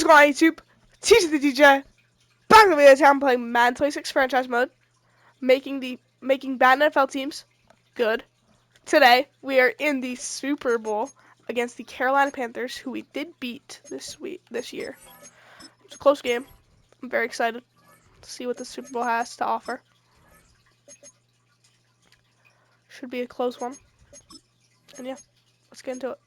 What's going on YouTube? Teacher the DJ. Back with video time playing Madden 26 franchise mode. Making bad NFL teams good. Today we are in the Super Bowl against the Carolina Panthers, who we did beat this year. It was a close game. I'm very excited to see what the Super Bowl has to offer. Should be a close one. And yeah, let's get into it.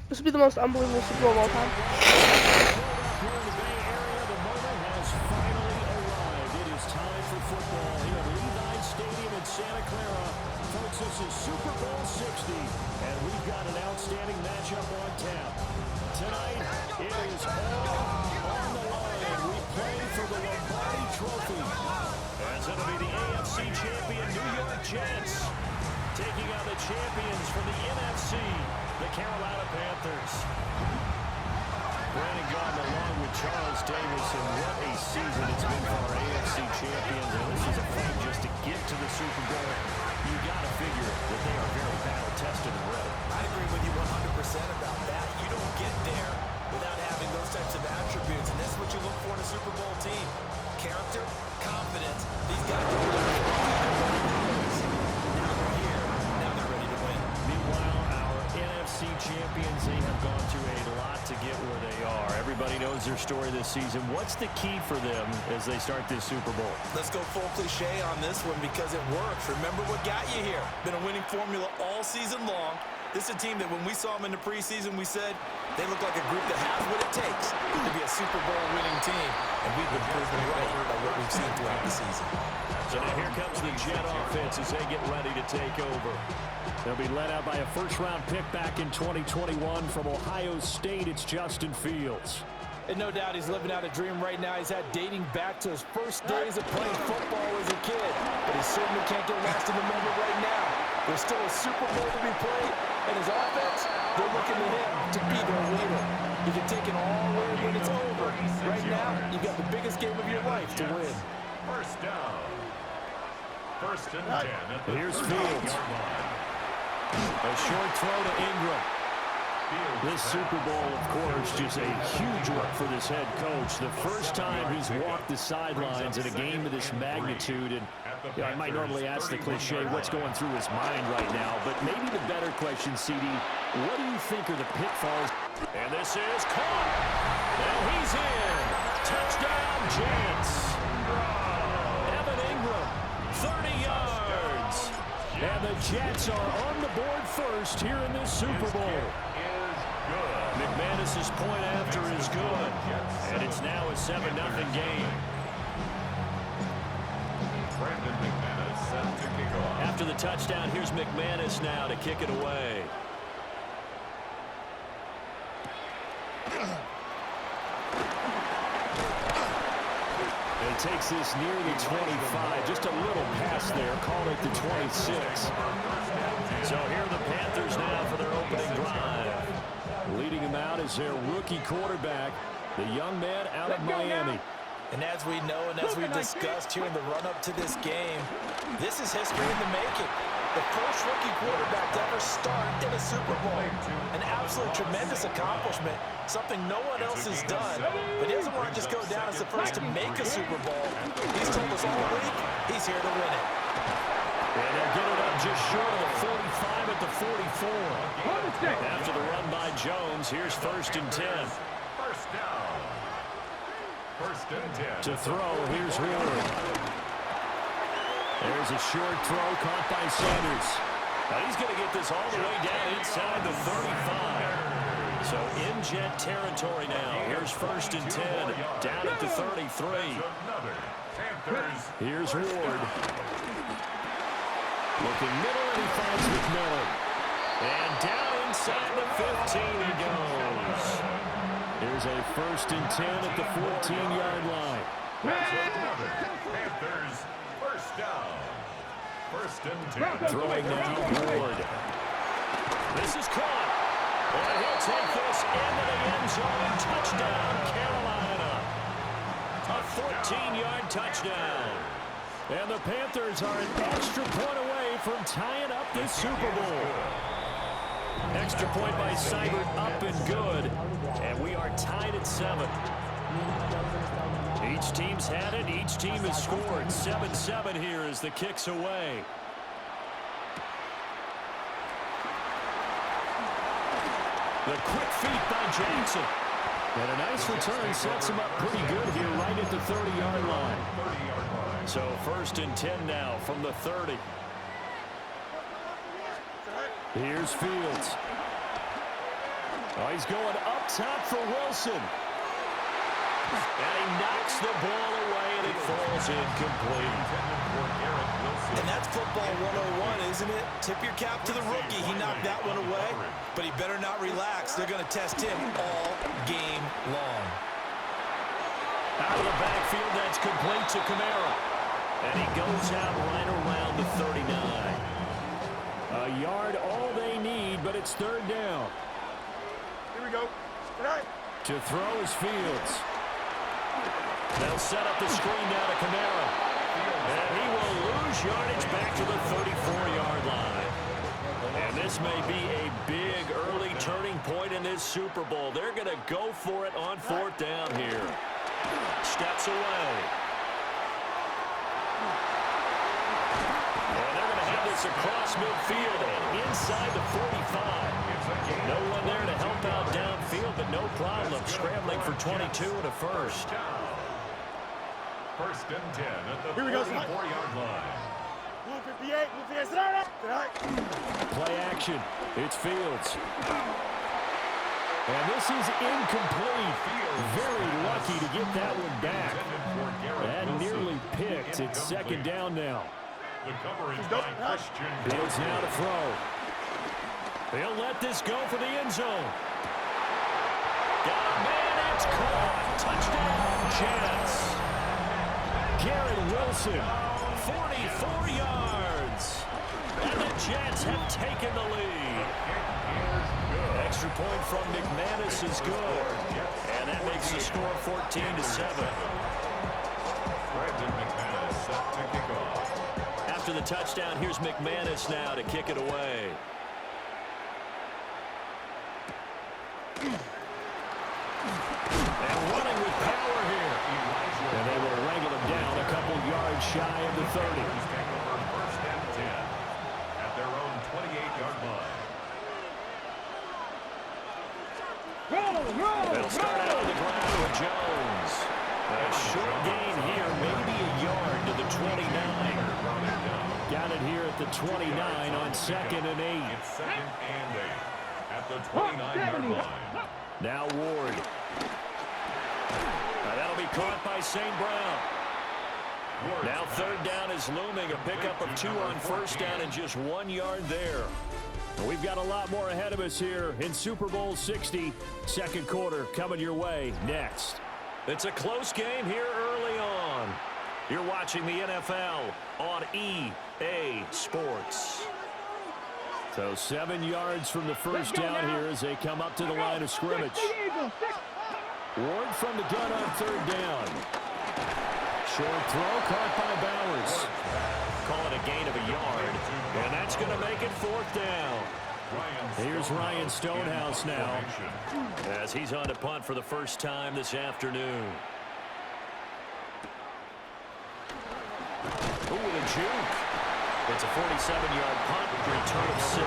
This would be the most unbelievable Super Bowl of all time. Santa Clara. Folks, this is Super Bowl 60, and we've got an outstanding matchup on tap. Tonight, it is all on the line. We play for the Lombardi Trophy. As it'll be the AFC champion New York Jets taking on the champions from the NFC, the Carolina Panthers. Brandon Gaunt along with Charles Davis, and what a season it's been for our AFC champions. And this is a fight just to get to the Super Bowl. You got to figure that they are very battle-tested and ready. I agree with you 100% about that. You don't get there without having those types of attributes, and that's what you look for in a Super Bowl team. Character, confidence. These guys are really now they're here. Now they're ready to win. Meanwhile, our NFC champions, they have gone through a lot to get where they are. Everybody knows their story this season. What's the key for them as they start this Super Bowl? Let's go full cliche on this one because it works. Remember what got you here. Been a winning formula all season long. This is a team that when we saw them in the preseason, we said they look like a group that has what it takes to be a Super Bowl winning team. And we've been proven right by what we've seen throughout the season. So now here comes the Jet offense as they get ready to take over. They'll be led out by a first-round pick back in 2021 from Ohio State. It's Justin Fields. And no doubt he's living out a dream right now. He's had dating back to his first days of playing football as a kid. But he certainly can't get lost in the moment right now. There's still a Super Bowl to be played, and his offense, they're looking to him to be their leader. You can take it all away when it's over. Right now, you've got the biggest game of your life to win. First down. First and 10. Here's Fields. A short throw to Ingram. This Super Bowl, of course, just a huge one for this head coach. The first time he's walked the sidelines in a game of this magnitude. And you know, I might normally ask the cliche, what's going through his mind right now? But maybe the better question, CD, what do you think are the pitfalls? And this is caught. Now he's in. Touchdown, Jets. Evan Ingram, 30 yards. And the Jets are on the board first here in this Super Bowl. McManus's point after is good, and it's now a 7-0 game. Brandon McManus set to kick off. After the touchdown, here's McManus now to kick it away. And he takes this near the 25, just a little pass there, called it the 26. So here are the Panthers now for their opening drive. Leading him out is their rookie quarterback, the young man out of Miami. And as we know and as we discussed here in the run-up to this game, this is history in the making. The first rookie quarterback to ever start in a Super Bowl. An absolute tremendous accomplishment, something no one else has done. But he doesn't want to just go down as the first to make a Super Bowl. He's told us all week he's here to win it. And they'll get it up just short of the 45 at the 44. After the run by Jones, here's first and 10. First down. First and 10. To throw, here's Ward. There's a short throw caught by Sanders. Now he's going to get this all the way down inside the 35. So in Jet territory now. Here's first and 10. Down at the 33. Here's Ward. Looking middle, and he finds McMillan. And down inside the 15 he goes. Here's a first and 10 at the 14-yard line. Panthers, first down. First and 10. Throwing now, Ward. This is caught. And he'll take this into the end zone. Touchdown, Carolina. A 14-yard touchdown. And the Panthers are an extra point away from tying up this Super Bowl. Extra point by Seibert, up and good. And we are tied at 7. Each team's had it. Each team has scored. 7-7 here as the kick's away. The quick feet by Jackson. And a nice return sets him up pretty good here right at the 30-yard line. So 1st and 10 now from the 30. Here's Fields. Oh, he's going up top for Wilson. And he knocks the ball away, and it falls incomplete. And that's football 101, isn't it? Tip your cap to the rookie. He knocked that one away, but he better not relax. They're going to test him all game long. Out of the backfield, that's complete to Kamara. And he goes out right around the 39. A yard, all they need, but it's 3rd down. Here we go. Tonight. To throw is Fields. They'll set up the screen now to Kamara. And he will lose yardage back to the 34-yard line. And this may be a big early turning point in this Super Bowl. They're going to go for it on 4th down here. Steps away. And they're going to have this across midfield and inside the 45. No one there to help out downfield, but no problem. Scrambling for 22 and a first. 1st and 10 at the 44-yard line. Play action. It's Fields. And this is incomplete. Very lucky to get that one back. And nearly picked. It's 2nd down now. The coverage by Christian. Fields now to throw. He'll let this go for the end zone. Got a man. It's caught. Touchdown, Jets. Garrett Wilson, 44 yards. And the Jets have taken the lead. Extra point from McManus is good. And that makes the score 14-7. Brandon McManus set to kick off. After the touchdown, here's McManus now to kick it away. And running with power here. And they will wrangle him down a couple yards shy of the 30. 1st and 10 at their own 28-yard line. They'll start out on the ground with Jones. A short gain here, maybe a yard to the 29. Got it here at the 29 on 2nd and 8. It's 2nd and 8 at the 29-yard line. Now Ward. That'll be caught by St. Brown. Now 3rd down is looming. A pickup of 2 on 1st down and just 1 yard there. We've got a lot more ahead of us here in Super Bowl 60. 2nd quarter coming your way next. It's a close game here early on. You're watching the NFL on EA Sports. So 7 yards from the 1st down here as they come up to the line of scrimmage. Ward from the gun on 3rd down. Short throw caught by Bowers. Call it a gain of a yard. And that's going to make it 4th down. Here's Ryan Stonehouse now as he's on to punt for the first time this afternoon. Ooh, with a juke. It's a 47-yard punt, return of 6.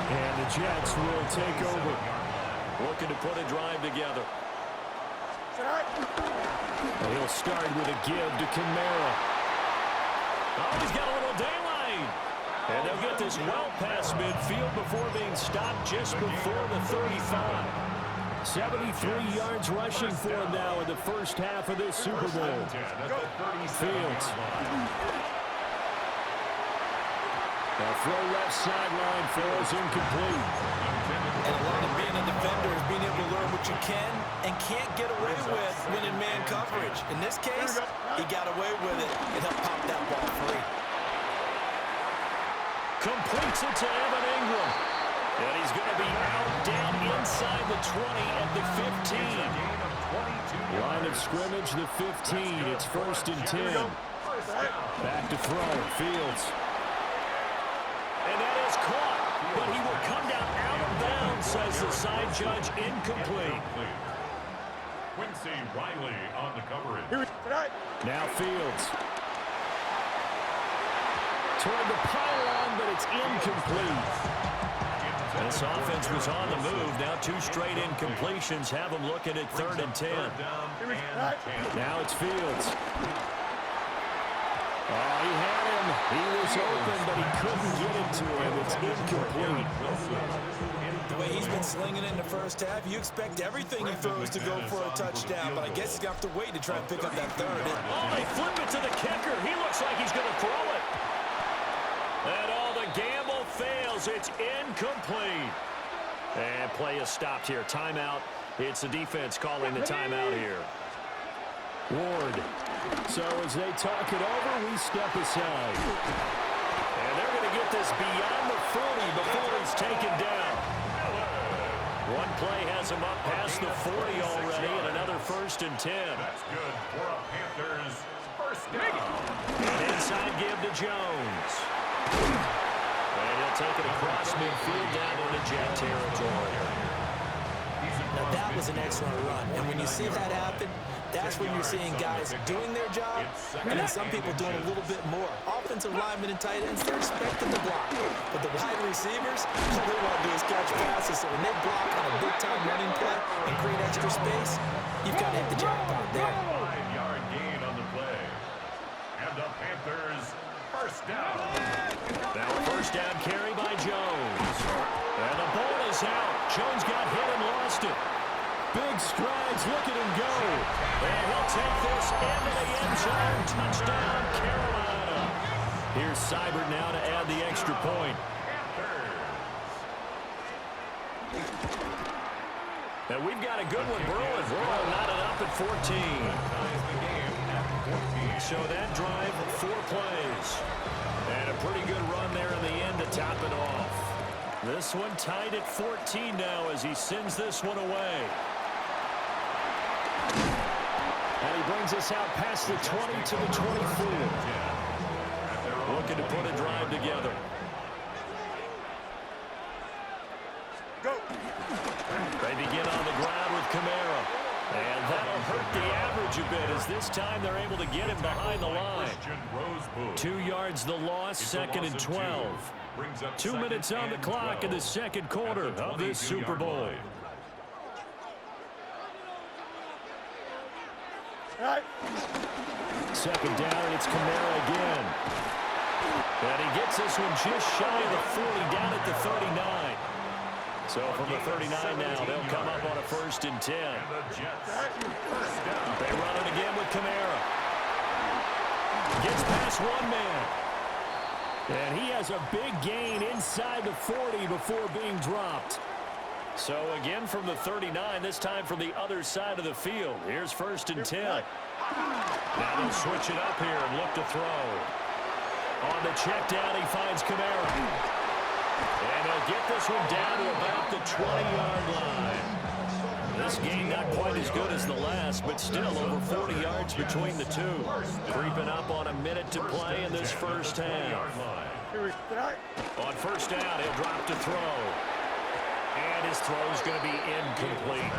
And the Jets will take over. Looking to put a drive together. He'll start with a give to Kamara. Oh, he's got a little daylight. And they'll get this well past midfield before being stopped just before the 35. 73 yards rushing for him now in the first half of this Super Bowl. Fields. The throw left sideline falls incomplete. And a lot of being a defender is being able to learn what you can and can't get away with when in man coverage. In this case, he got away with it and helped pop that ball free. Completes it to Evan Ingram. And he's going to be out down inside the 20 at the 15. Line of scrimmage, the 15. It's 1st and 10. Back to throw. Fields. And that is caught. But he will come down out of bounds, says the side judge. Incomplete. Quincy Riley on the coverage. Now Fields. Toward the pylon, but it's incomplete. This offense was on the move. Now 2 straight incompletions have them looking at 3rd and 10. Now it's Fields. Oh, he had him. He was open, but he couldn't get it to him. It's incomplete. The way he's been slinging it in the first half, you expect everything he throws to go for a touchdown, but I guess he's going to have to wait to try and pick up that 3rd. Oh, they flip it to the kicker. He looks like he's going to throw it. And all the gamble fails. It's incomplete. And play is stopped here. Timeout. It's the defense calling the timeout here. Ward. So as they talk it over, we step aside. And they're going to get this beyond the 40 before he's taken down. One play has him up past the 40 already, and another 1st and 10. That's good for a Panthers first down. And inside give to Jones. And he'll take it across midfield down into Jet territory. Now that was an excellent run, and when you see that happen, that's when you're seeing guys doing their job, and then some people doing a little bit more. Offensive linemen and tight ends, they're expected to block, but the wide receivers, all they want to do is catch passes, so when they block on a big-time running play and create extra space, you've got to hit the jackpot there. 5-yard gain on the play. And the Panthers first down. Now a 1st down carry by Jones. And the ball is out. Jones got hit and lost it. Big strides. Look at him go. And he'll take this into the end zone. Touchdown, Carolina. Here's Seibert now to add the extra point. And we've got a good one brewing. We're all knotted up at 14. So that drive, 4 plays. And a pretty good run there in the end to top it off. This one tied at 14 now as he sends this one away. And he brings us out past the 20 to the 24. Looking to put a drive together. Go. They begin on the ground with Kamara. And that'll hurt the average a bit as this time they're able to get him behind the line. 2 yards the loss, 2nd and 12. 2 minutes on the clock in the 2nd quarter of this Super Bowl. Second down, and it's Kamara again. And he gets this one just shy of the 40, down at the 39. So from the 39 now, they'll come up on a 1st and 10. They run it again with Kamara. Gets past one man. And he has a big gain inside the 40 before being dropped. So again from the 39, this time from the other side of the field. Here's 1st and 10. Now they'll switch it up here and look to throw. On the check down, he finds Kamara. And they'll get this one down to about the 20-yard line. This game not quite as good as the last, but still over 40 yards between the two. Creeping up on a minute to play in this first half. On 1st down, he'll drop to throw. And his throw's going to be incomplete.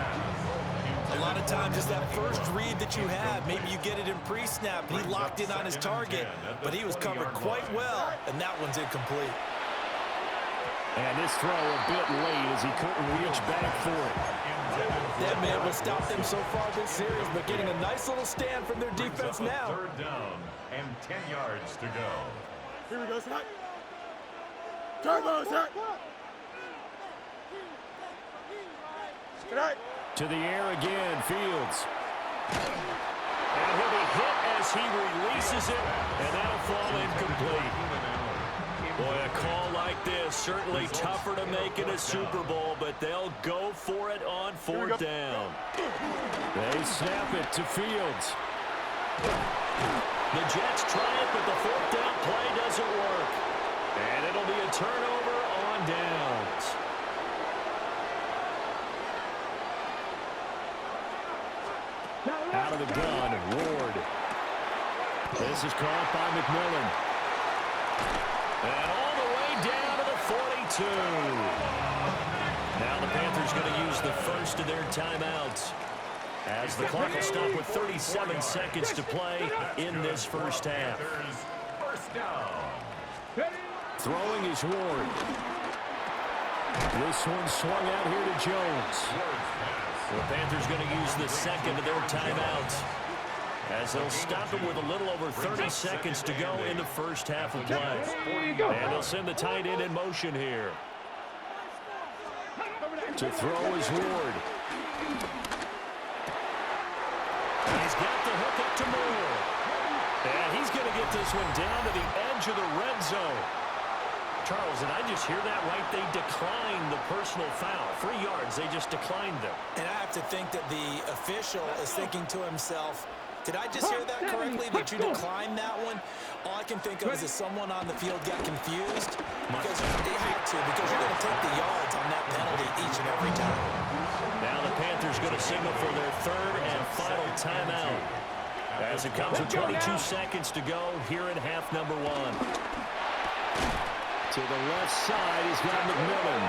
A lot of times it's that first read that you have. Maybe you get it in pre-snap, and he locked in on his target, but he was covered quite well, and that one's incomplete. And this throw a bit late as he couldn't reach back for it. That man will stop them so far this series, but getting a nice little stand from their defense now. 3rd down and 10 yards to go. Here we go, Zach. Turbo, Zach. Good night. To the air again, Fields. And he'll be hit as he releases it, and that'll fall incomplete. Boy, a call like this, certainly tougher to make in a Super Bowl, but they'll go for it on 4th down. They snap it to Fields. The Jets try it, but the 4th down play doesn't work. And it'll be a turnover on downs. out of the gun. Ward. This is caught by McMillan. And all the way down to the 42. Now the Panthers going to use the first of their timeouts, as the clock will stop with 37 seconds to play in this first half. First down. Throwing is Ward. This one swung out here to Jones. The Panthers going to use the second of their timeouts, as they'll stop it with a little over 30 seconds to go in the first half of play. And they'll send the tight end in motion here. To throw is Ward. He's got the hook up to Moore. And he's going to get this one down to the edge of the red zone. Charles, did I just hear that right? They declined the personal foul. 3 yards, they just declined them. And I have to think that the official is thinking to himself, did I just hear that correctly? Did you decline that one? All I can think of is that someone on the field got confused, because they had to, because you're going to take the yards on that penalty each and every time. Now the Panthers going to signal for their third and final timeout, as it comes with 22 seconds to go here in half number 1. To the left side, he's got McMillan.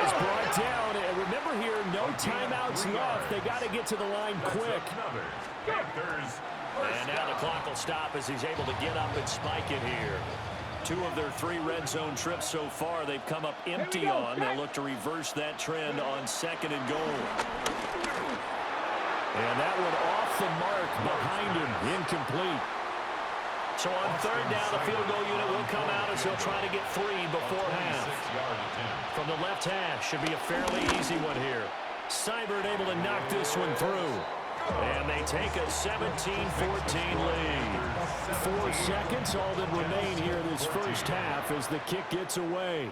He's brought down, and remember here, no timeouts left. They got to get to the line quick. And now the clock will stop as he's able to get up and spike it here. 2 of their 3 red zone trips so far, they've come up empty on. They'll look to reverse that trend on second and goal. And that one off the mark behind him, incomplete. So on third down, the field goal unit will come out as they'll try to get 3 before half. From the left half, should be a fairly easy one here. Seibert able to knock this one through. And they take a 17-14 lead. 4 seconds, all that remain here this first half as the kick gets away.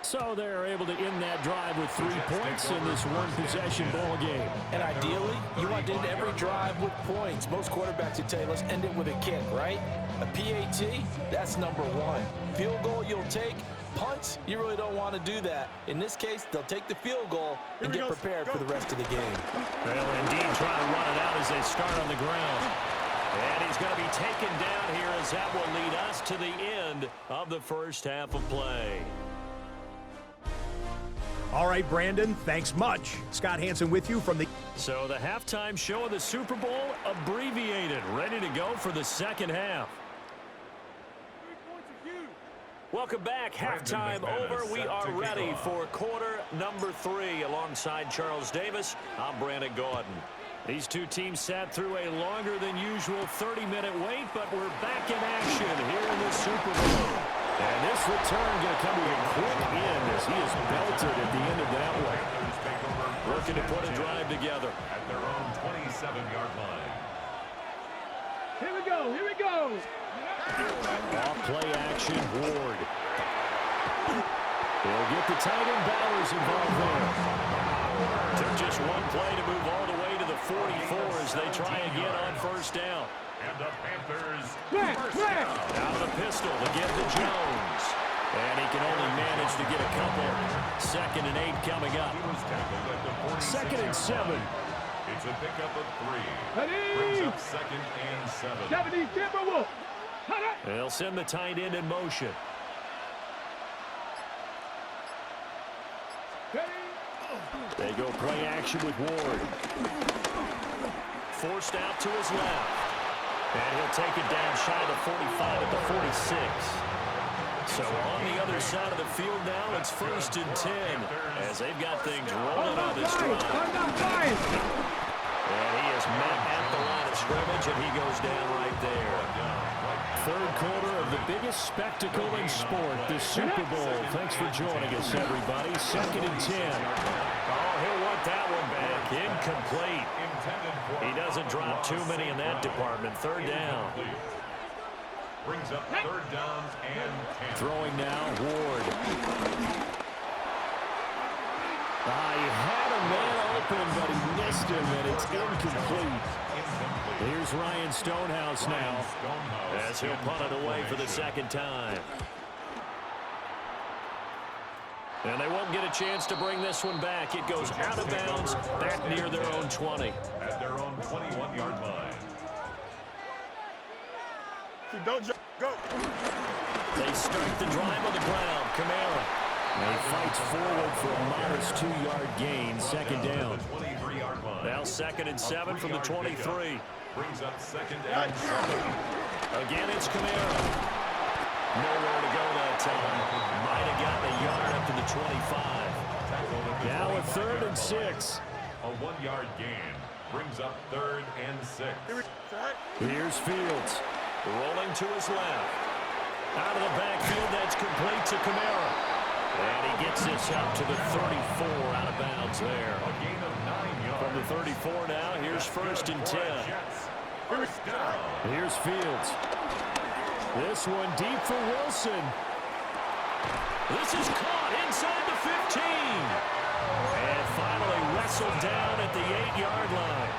So they're able to end that drive with 3 points in this one-possession ball game. And ideally, you want to end every drive with points. Most quarterbacks would tell you, let's end it with a kick, right? A PAT, that's number 1. Field goal you'll take. Punts, you really don't want to do that. In this case, they'll take the field goal and get prepared for the rest of the game. Well, indeed, trying to run it out as they start on the ground. And he's going to be taken down here as that will lead us to the end of the first half of play. All right, Brandon, thanks much. Scott Hansen with you from the... So the halftime show of the Super Bowl abbreviated, ready to go for the second half. Welcome back. Halftime over. We are ready for quarter number 3. Alongside Charles Davis, I'm Brandon Gordon. These 2 teams sat through a longer than usual 30-minute wait, but we're back in action here in the Super Bowl. And this return going to come to a quick end as he is belted at the end of that one. Looking to put a drive together. At their own 27-yard line. Here we go, here we go. Off play action, Ward. They'll get the tight end Bowers involved there. Took just 1 play to move all the way to the 44 as they try again on first down. And the Panthers First down. Out of the pistol to get to Jones. And he can only manage to get a couple. 2nd and 8 coming up. He was tackled at the 2nd and 7. It's a pickup of 3. Ready? Brings up 2nd and 7. 70, Timberwolf. They'll send the tight end in motion. They go play action with Ward. Forced out to his left. And he'll take it down shy of the 45 at the 46. So on the other side of the field now, it's 1st and 10 as they've got things rolling on this drive. And he is met at the line of scrimmage, and he goes down right there. Third quarter of the biggest spectacle in sport, the Super Bowl. Thanks for joining us, everybody. 2nd and 10. Oh, he'll want that one back. Incomplete. He doesn't drop too many in that department. 3rd down. Brings up 3rd down and 10. Throwing now, Ward. He had a man open, but he missed him, and it's incomplete. Here's Ryan Stonehouse now, as he'll punt it away for the 2nd time. And they won't get a chance to bring this one back. It goes out of bounds back near their own 20. At their own 21-yard line. Don't jump. Go. They start the drive on the ground. Kamara. And he fights forward for a modest 2-yard gain, second down. 23-yard line. Now 2nd and 7 from the 23. Brings up 2nd and 7. Again, it's Kamara. Nowhere to go that time. Might have gotten a yard up to the 25. Now a 3rd and 6. A 1-yard gain. Brings up 3rd and 6. Here's Fields. Rolling to his left. Out of the backfield, that's complete to Kamara. And he gets this up to the 34, out of bounds there. A gain of 9 yards. From the 34 now, here's 1st and 10. First down. Here's Fields. This one deep for Wilson. This is caught inside the 15. And finally wrestled down at the 8-yard line.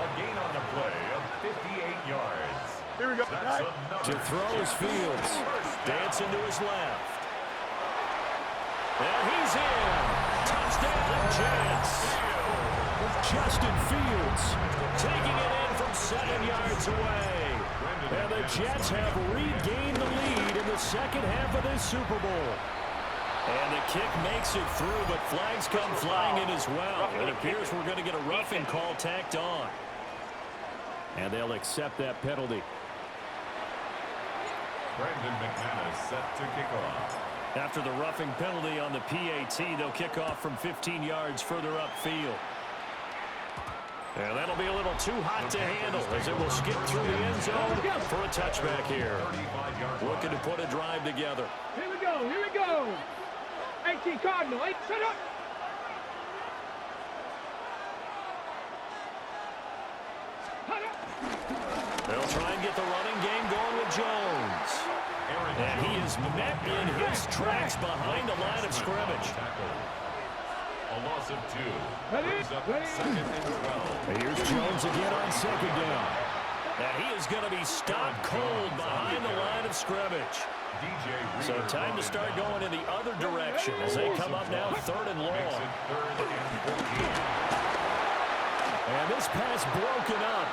A gain on the play of 58 yards. Here we go. To throw is Fields. Dancing to his left. And he's in. Touchdown, Jets. Justin Fields taking it in from 7 yards away. And the Jets have regained the lead in the second half of this Super Bowl. And the kick makes it through, but flags come flying in as well. It appears we're going to get a roughing call tacked on. And they'll accept that penalty. Brandon McManus set to kick off. After the roughing penalty on the PAT, they'll kick off from 15 yards further upfield. And that'll be a little too hot to handle as it will skip through the end zone for a touchback here. Looking to put a drive together. Here we go, here we go. 18 Cardinal, 8, set up. They'll try and get the running game going with Jones. And he is met in his tracks behind the line of scrimmage. A loss of 2. Brings up 2nd and 12. Here's Jones again on 2nd down. And he is going to be stopped cold behind the line of scrimmage. So time to start going in the other direction as they come up now 3rd and long. And this pass broken up.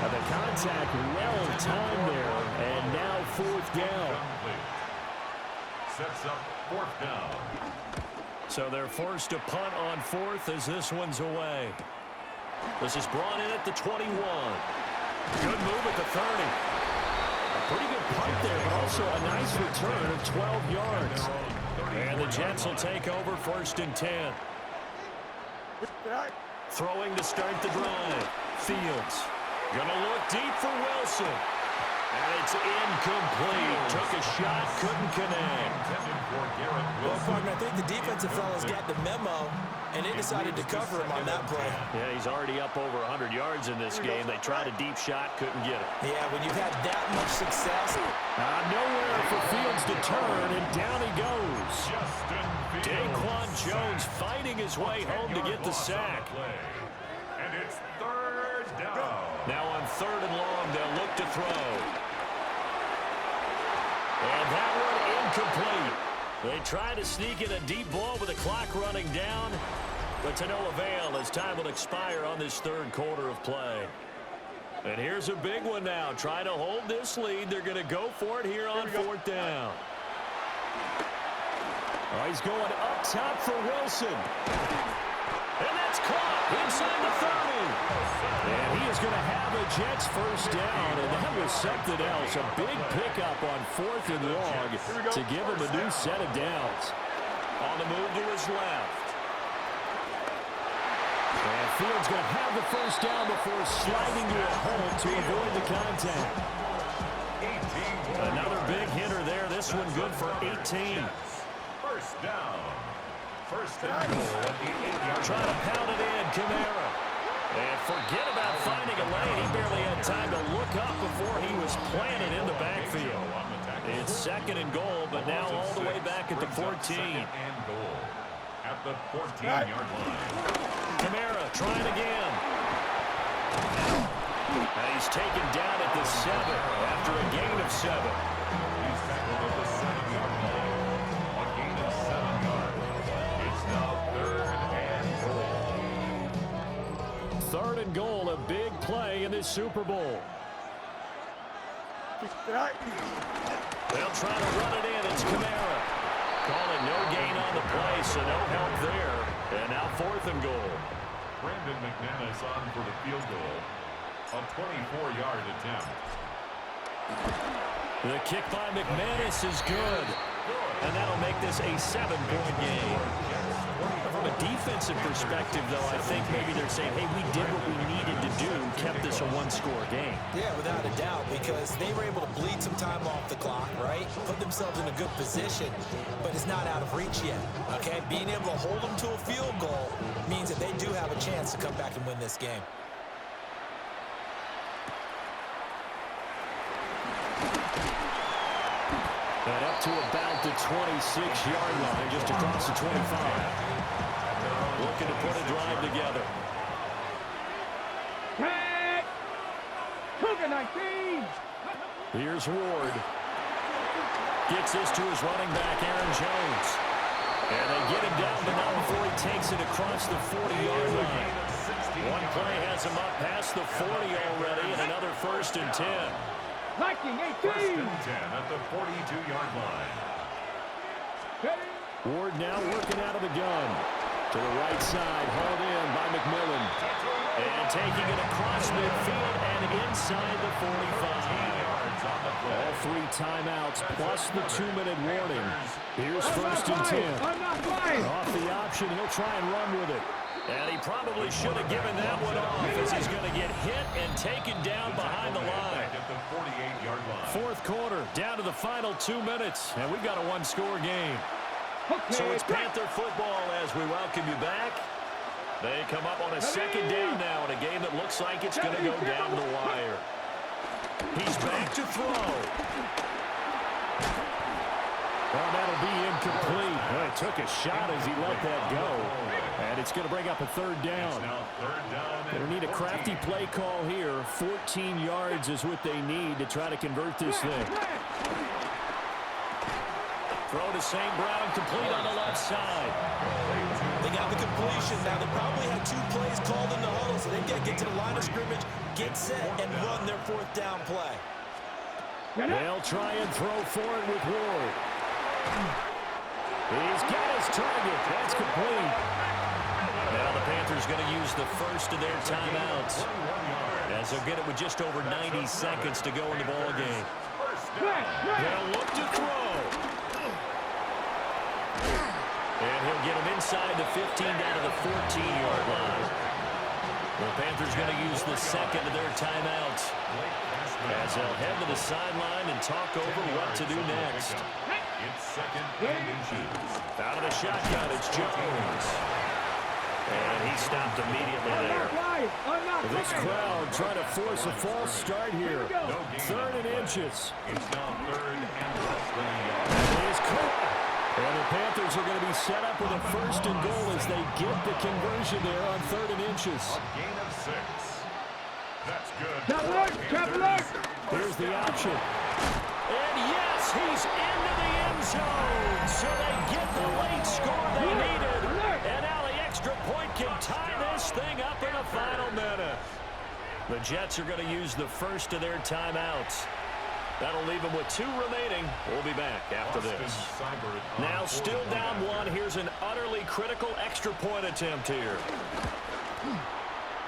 The contact well timed there, and now 4th down. Sets up 4th down. So they're forced to punt on 4th as this one's away. This is brought in at the 21. Good move at the 30. A pretty good punt there, but also a nice return of 12 yards. And the Jets will take over 1st and 10. Throwing to start the drive. Fields. Gonna look deep for Wilson. And it's incomplete. Took a shot, couldn't connect. Well, partner, I think the defensive fellas got the memo, and they decided to cover him on that play. Yeah, he's already up over 100 yards in this game. They tried a deep shot, couldn't get it. Yeah, when you've had that much success. Nowhere for Fields to turn, and down he goes. Daquan Jones fighting his way home to get the sack. And it's 3rd down. Now on 3rd and long, they'll look to throw. And that one incomplete. They try to sneak in a deep ball with the clock running down, but to no avail as time will expire on this 3rd quarter of play. And here's a big one now. Try to hold this lead. They're going to go for it here on 4th down. Oh, he's going up top for Wilson. And that's caught inside the 30. And he is going to have a Jets 1st down, and that was something else. A big pickup on 4th and long to give him a new set of downs. On the move to his left. And Fields going to have the 1st down before sliding to a hole to avoid the contact. Another big hitter there. This one good for 18. 1st down. 1st and goal at the 8-yard Trying to pound it in, Kamara. And forget about finding a lane. He barely had time to look up before he was planted in the backfield. It's 2nd and goal, but now all the way back at the 14. 2nd and goal at the 14-yard line. Kamara trying again. And he's taken down at the 7 after a gain of 7. He's tackled at the 7-yard line. A gain of 7 yards. It's now 3rd and goal. 3rd and and goal, a big play in this Super Bowl. They'll try to run it in. It's Kamara. Calling no gain on the play, so no help there. And now 4th and goal. Brandon McManus on for the field goal. A 24-yard attempt. The kick by McManus is good. And that'll make this a 7-point game. From a defensive perspective, though, I think maybe they're saying, hey, we did what we needed to do, kept this a one-score game. Yeah, without a doubt, because they were able to bleed some time off the clock, right? Put themselves in a good position, but it's not out of reach yet, okay? Being able to hold them to a field goal means that they do have a chance to come back and win this game. And up to about the 26-yard line, just across the 25. Looking to put a drive together. Tag! Cougar 19! Here's Ward. Gets this to his running back, Aaron Jones. And they get him down to now before he takes it across the 40-yard line. One play has him up past the 40 already, and another 1st and 10. Viking 18! 1st and 10 at the 42-yard line. Ward now working out of the gun. To the right side, hauled in by McMillan. And taking it across midfield and inside the 45. All 3 timeouts plus the 2-minute warning. Here's 1st and 10. Off the option, he'll try and run with it. And he probably should have given that one off as he's going to get hit and taken down behind the line. At the 48-yard line. 4th quarter, down to the final 2 minutes, and we've got a one-score game. So it's Panther football as we welcome you back. They come up on a 2nd down now in a game that looks like it's going to go down the wire. He's back to throw. Well, that'll be incomplete. Well, he took a shot as he let that go. And it's going to bring up a 3rd down. They need a crafty play call here. 14 yards is what they need to try to convert this thing. Throw to St. Brown, complete on the left side. They got the completion. Now, they probably had 2 plays called in the huddle, so they've got to get to the line of scrimmage, get set, and run their 4th down play. They'll try and throw for it with Ward. He's got his target. That's complete. Now the Panthers going to use the 1st of their timeouts, as they'll get it with just over 90 seconds to go in the ball game. They'll look to throw. And he'll get him inside the 15 down to the 14-yard line. The Panthers going to use the 2nd of their timeouts, as they'll head to the sideline and talk over what to do next. It's 2nd and inches. Out of the shotgun, it's Jones. And he stopped immediately there. This crowd trying to force a false start here. 3rd and inches. It's now 3rd and less than a yard. It is caught. And the Panthers are going to be set up with a 1st and goal as they get the conversion there on 3rd and inches. A gain of 6. That's good. Here's the option. And yes, he's into the end zone. So they get the late score they needed. And now the extra point can tie this thing up in the final minute. The Jets are going to use the 1st of their timeouts. That'll leave them with 2 remaining. We'll be back after this. Now still down 1. Here's an utterly critical extra point attempt here.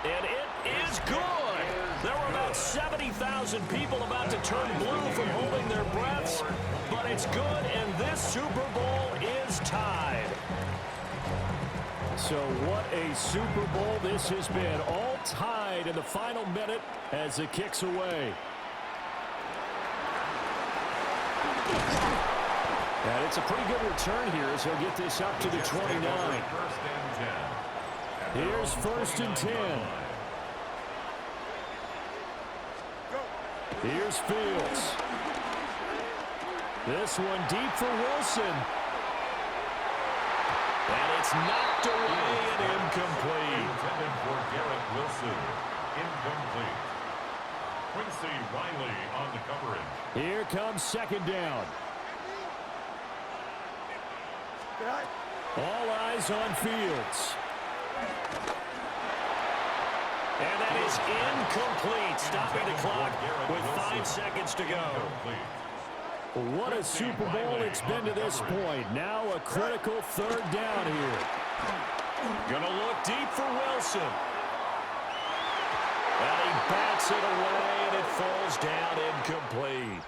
And it is good. There were about 70,000 people about to turn blue from holding their breaths. But it's good, and this Super Bowl is tied. So what a Super Bowl this has been. All tied in the final minute as it kicks away. And it's a pretty good return here as he'll get this up to the 29. Here's 1st and 10. Here's Fields. This one deep for Wilson. And it's knocked away and incomplete. Intended for Garrett Wilson. Incomplete. Quincy Riley on the coverage. Here comes 2nd down. All eyes on Fields. And that is incomplete, stopping the clock with 5 seconds to go. What a Super Bowl it's been to this point. Now a critical third down here. Gonna look deep for Wilson. And he bats it away, and it falls down incomplete.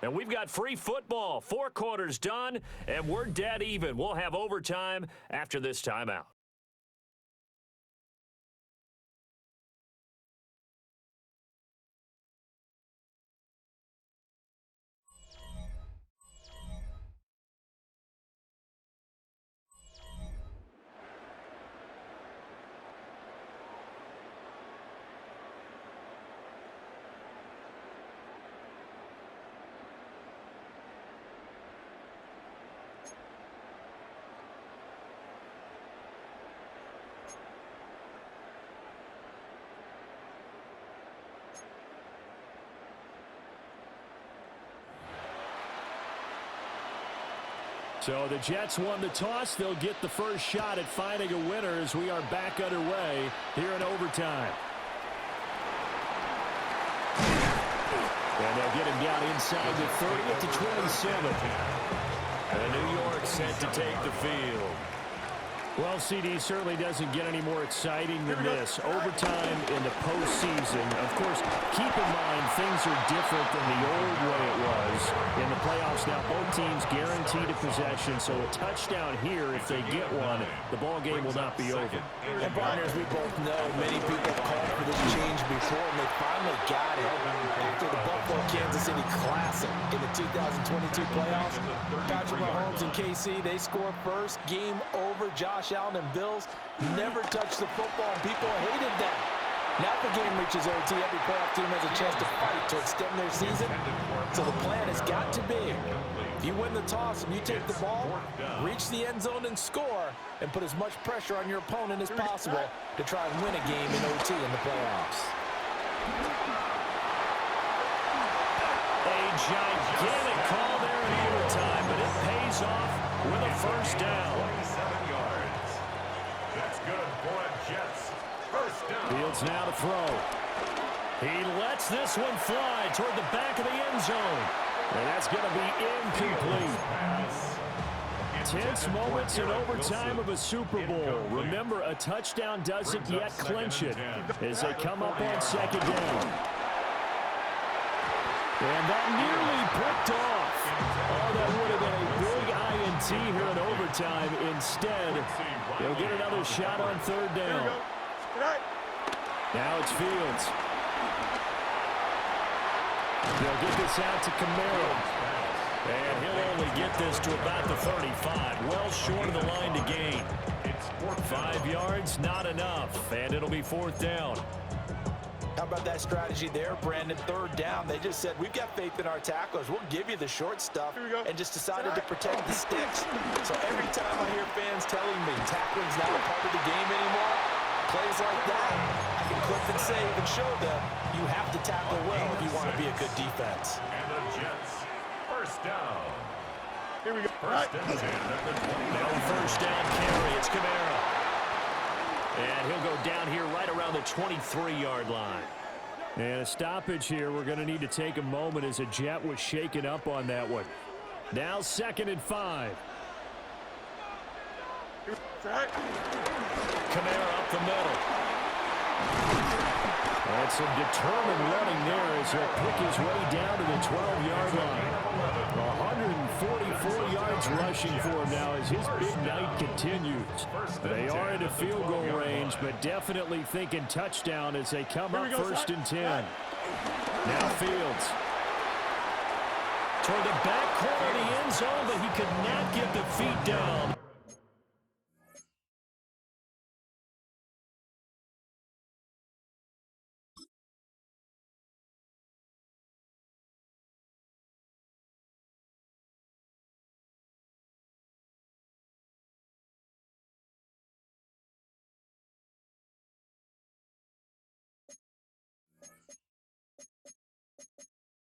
And we've got free football. 4 quarters done, and we're dead even. We'll have overtime after this timeout. So the Jets won the toss. They'll get the first shot at finding a winner as we are back underway here in overtime. And they'll get him down inside the 30 to 27. And New York set to take the field. Well, CD certainly doesn't get any more exciting than this. Overtime in the postseason. Of course, keep in mind things are different than the old way it was. In the playoffs now, both teams guaranteed a possession, so a touchdown here, if they get one, the ball game will not be over. And Brian, as we both know, many people called for this change before, and they finally got it after the Buffalo-Kansas City Classic in the 2022 playoffs. Patrick Mahomes and KC, they score first. Game over. Josh Allen and Bills never touched the football, and people hated that. Now the game reaches OT, every playoff team has a chance to fight to extend their season. So the plan has got to be, if you win the toss and you take the ball, reach the end zone and score, and put as much pressure on your opponent as possible to try and win a game in OT in the playoffs. A gigantic call there in overtime, but it pays off with a first down. 27 yards. That's good for a Jets. First down. Fields now to throw. He lets this one fly toward the back of the end zone. And that's going to be incomplete. Tense moments in overtime of a Super Bowl. Remember, a touchdown doesn't yet clinch it as they come up on second down. And that nearly picked off. Oh, that would have been a big INT here in overtime. Instead, they'll get another shot on third down. Now it's Fields. They'll get this out to Camaro. And he'll only get this to about the 35. Well short of the line to gain. 5 yards, not enough. And it'll be fourth down. How about that strategy there, Brandon? Third down, they just said, we've got faith in our tacklers. We'll give you the short stuff, and just decided to protect the sticks. So every time I hear fans telling me tackling's not a part of the game anymore, plays like that, I can clip and save and show them you have to tackle well if you want to be a good defense. And the Jets, first down. Here we go. First and 10 at the 20. Now first down carry, it's Camaro. And he'll go down here right around the 23-yard line. And a stoppage here. We're going to need to take a moment as a Jet was shaken up on that one. Now 2nd and 5. Camaro up the middle. That's some determined running there as he'll pick his way down to the 12-yard line. 144 yards rushing for him now as his big night continues. They are into field goal range, but definitely thinking touchdown as they come up 1st and 10. Now Fields. Toward the back corner of the end zone, but he could not get the feet down.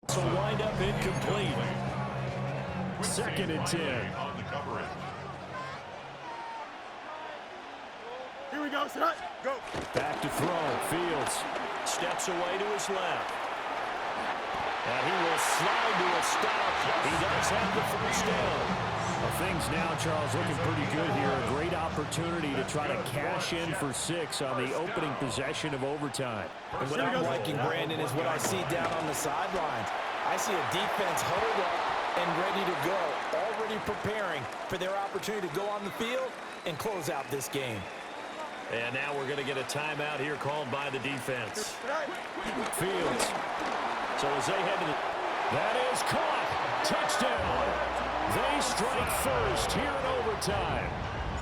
So wind up incomplete. 2nd and 10. On the coverage. Here we go. Set. Go. Back to throw. Fields steps away to his left. And he will slide to a stop. He does have the first down. Well, things now, Charles, looking pretty good here. A great opportunity to try to cash in for 6 on the opening possession of overtime. And what I'm liking, Brandon, is what I see down on the sidelines. I see a defense huddled up and ready to go, already preparing for their opportunity to go on the field and close out this game. And now we're going to get a timeout here called by the defense. Fields. So as they head to the... That is caught. Touchdown. They strike first here in overtime.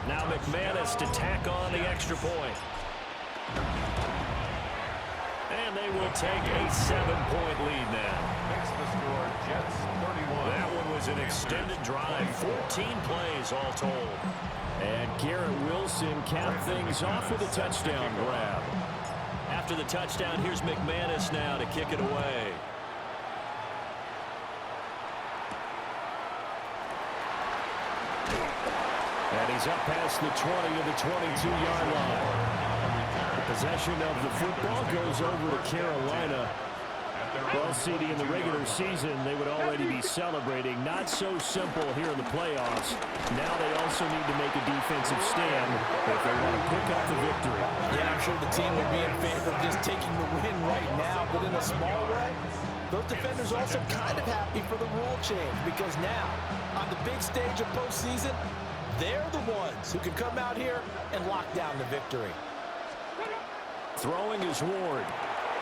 Now McManus to tack on the extra point. And they will take a 7-point lead now. Makes the score Jets 31. That one was an extended drive. 14 plays all told. And Garrett Wilson capped things off with a touchdown grab. After the touchdown, here's McManus now to kick it away. And he's up past the 20 to the 22-yard line. The possession of the football goes over to Carolina. Well, CD, in the regular season, they would already be celebrating. Not so simple here in the playoffs. Now they also need to make a defensive stand if they want to pick up the victory. Yeah, I'm sure the team would be in favor of just taking the win right now, but in a small way, those defenders also kind of happy for the rule change because now, on the big stage of postseason, they're the ones who can come out here and lock down the victory. Throwing is Ward.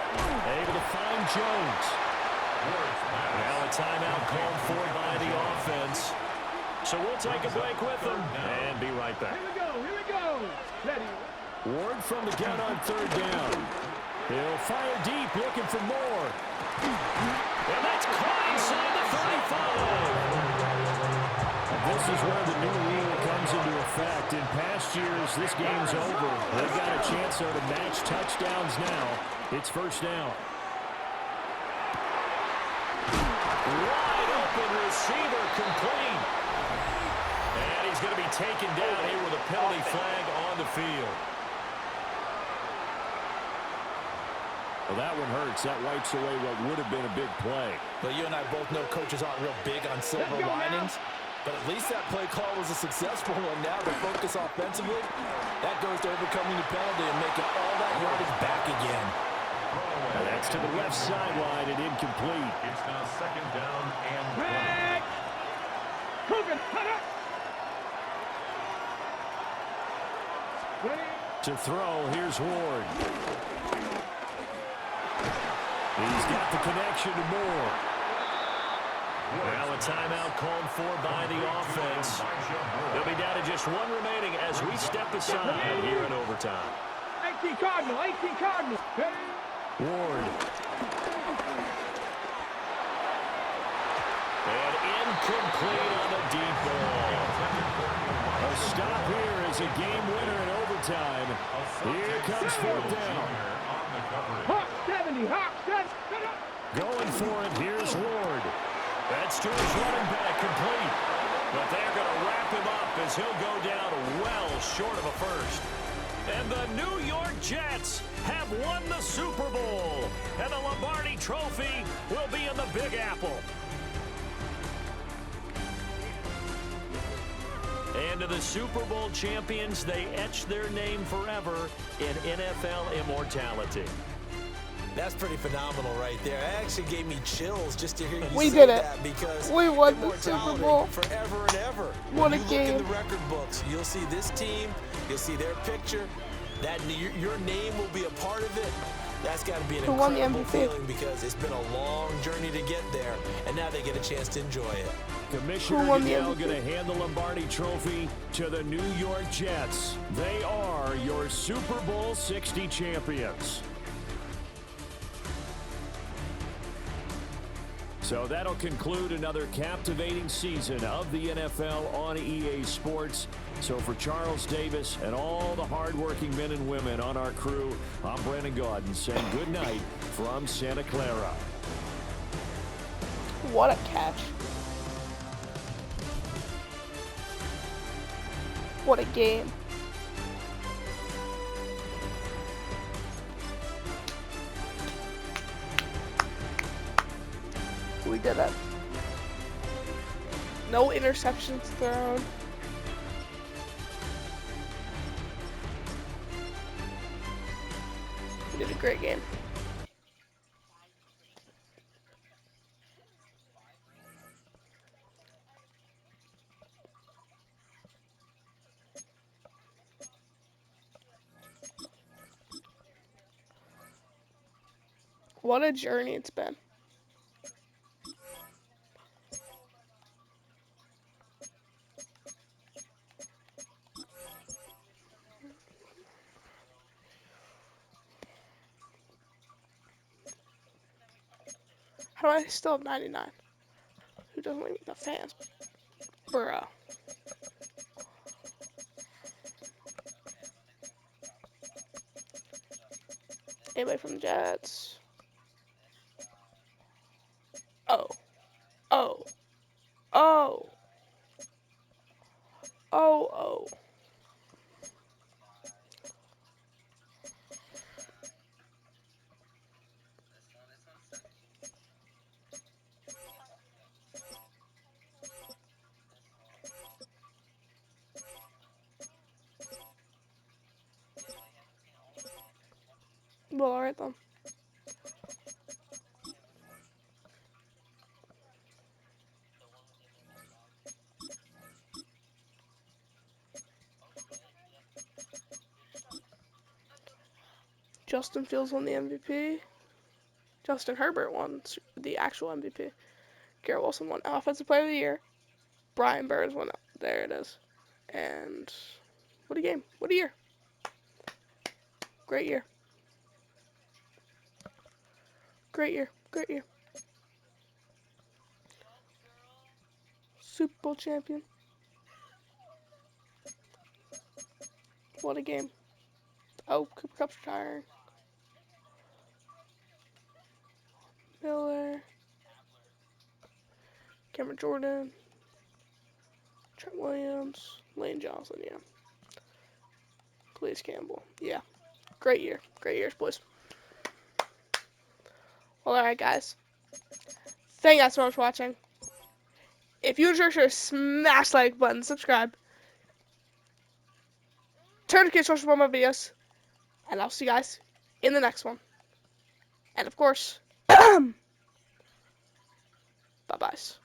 Able to find Jones. Now a timeout called for by the offense. So we'll take a break with them and be right back. Here we go. Ready. Ward from the gun on 3rd down. He'll fire deep, looking for more. And that's caught inside the 35. This is where the new rule comes into effect. In past years, this game's over. They've got a chance, though, to match touchdowns now. It's 1st down. Wide open receiver complete. And he's going to be taken down here with a penalty flag on the field. Well, that one hurts. That wipes away what would have been a big play. Well, you and I both know coaches aren't real big on silver linings. But at least that play call was a successful one. Now to focus offensively, that goes to overcoming the penalty and making all that yardage back again. And that's to the left sideline and incomplete. It's now 2nd down and 20. Red. Coogan, cut up. Ready. To throw, here's Ward. He's got the connection to Moore. Now a timeout called for by the offense. They'll be down to just one remaining as we step aside here in overtime. 18 Cardinal, 18 Cardinal. Ready. Ward. And incomplete on the deep ball. A stop here is a game winner in overtime. Here comes 4th down. Hawk 70, Hawk 70. Going for it, here's Ward. That's to his running back, complete. But they're going to wrap him up as he'll go down well short of a first. And the New York Jets have won the Super Bowl. And the Lombardi Trophy will be in the Big Apple. And to the Super Bowl champions, they etch their name forever in NFL immortality. That's pretty phenomenal right there. It actually gave me chills just to hear you We say did it. that because We won the Super immortality Bowl. forever and ever. What When a you game. look in the record books, you'll see this team, you'll see their picture, that your name will be a part of it. That's got to be an Who won the incredible MVP? feeling because it's been a long journey to get there, and now they get a chance to enjoy it. Commissioner Who won the Goodell MVP? going to hand the Lombardi Trophy to the New York Jets. They are your Super Bowl 60 champions. So that'll conclude another captivating season of the NFL on EA Sports. So for Charles Davis and all the hardworking men and women on our crew, I'm Brandon Gaudin saying good night from Santa Clara. What a catch. What a game. We did it. No interceptions thrown. We did a great game. What a journey it's been. How do I still have 99? Who doesn't leave the fans? Bruh. Anybody from the Jets? Oh. Oh. Oh. Oh. Oh. Well, alright then. Justin Fields won the MVP. Justin Herbert won the actual MVP. Garrett Wilson won Offensive Player of the Year. Brian Burns won. There it is. And what a game. What a year. Great year. Great year. Great year. Super Bowl champion. What a game. Oh, Cooper Kupp's retiring. Miller. Cameron Jordan. Trent Williams. Lane Johnson, yeah. Calais Campbell. Yeah. Great year. Great years, boys. Well, alright, guys. Thank you guys so much for watching. If you enjoyed, sure smash the like button, subscribe. Turn notifications on my videos. And I'll see you guys in the next one. And of course, bye-byes.